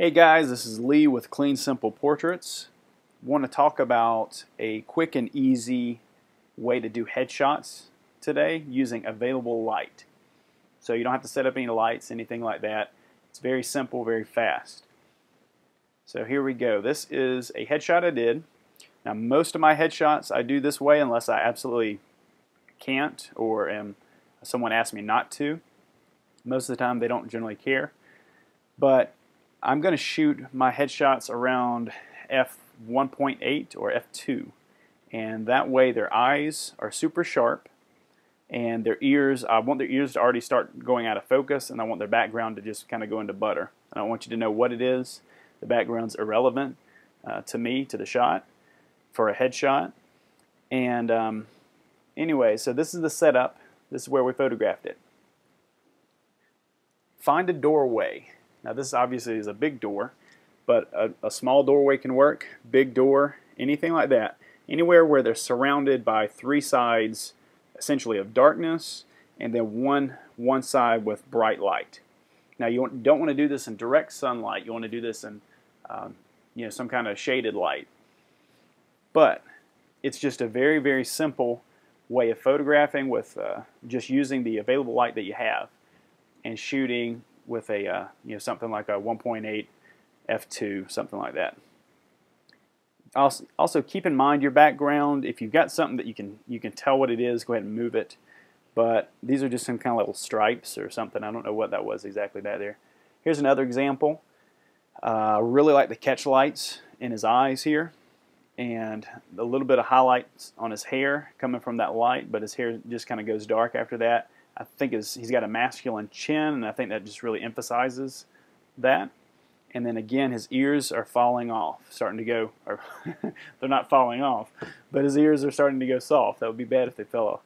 Hey guys, this is Lee with Clean Simple Portraits. Want to talk about a quick and easy way to do headshots today using available light. So you don't have to set up any lights, anything like that. It's very simple, very fast. So here we go. This is a headshot I did. Now most of my headshots I do this way unless I absolutely can't or someone asks me not to. Most of the time they don't generally care. But I'm going to shoot my headshots around f1.8 or f2, and that way their eyes are super sharp and their ears, I want their ears to already start going out of focus, and I want their background to just kind of go into butter. I don't want you to know what it is. The background's irrelevant to me, to the shot, for a headshot. And anyway, so this is the setup. This is where we photographed it. Find a doorway. Now this obviously is a big door, but a small doorway can work, big door, anything like that. Anywhere where they're surrounded by three sides essentially of darkness and then one side with bright light. Now you don't want to do this in direct sunlight, you want to do this in some kind of shaded light. But it's just a very, very simple way of photographing with just using the available light that you have and shooting with a something like a 1.8 f2, something like that. Also keep in mind your background. If you've got something that you can tell what it is, go ahead and move it. But these are just some kind of little stripes or something. I don't know what that was exactly back there. Here's another example. I really like the catch lights in his eyes here, and a little bit of highlights on his hair coming from that light, but his hair just kind of goes dark after that. I think he's got a masculine chin, and I think that just really emphasizes that. And then again, his ears are falling off, starting to go, or they're not falling off, but his ears are starting to go soft. That would be bad if they fell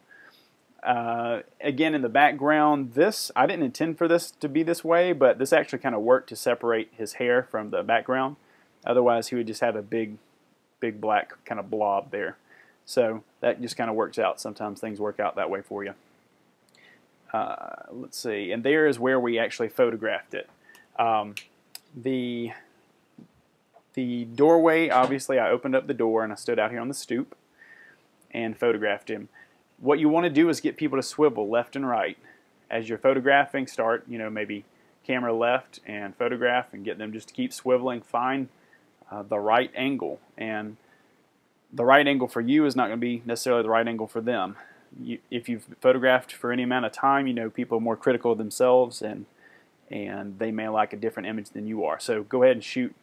off. Again, in the background, I didn't intend for this to be this way, but this actually kind of worked to separate his hair from the background. Otherwise, he would just have a big black kind of blob there. So that just kind of works out. Sometimes things work out that way for you. Let's see, and there is where we actually photographed it. The doorway, obviously I opened up the door and I stood out here on the stoop and photographed him. What you want to do is get people to swivel left and right. As you're photographing, start, maybe camera left and photograph and get them just to keep swiveling. Find the right angle, and the right angle for you is not going to be necessarily the right angle for them. If you've photographed for any amount of time, people are more critical of themselves, and they may like a different image than you are. So go ahead and shoot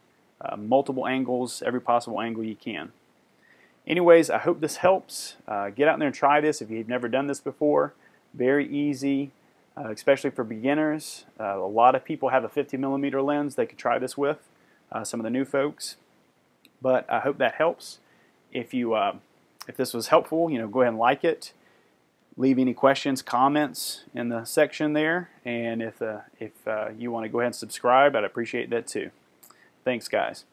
multiple angles, every possible angle you can. Anyways, I hope this helps. Get out there and try this if you've never done this before. Very easy, especially for beginners. A lot of people have a 50mm lens they could try this with, some of the new folks. But I hope that helps. If this was helpful, go ahead and like it. Leave any questions, comments in the section there, and if you want to go ahead and subscribe, I'd appreciate that too. Thanks, guys.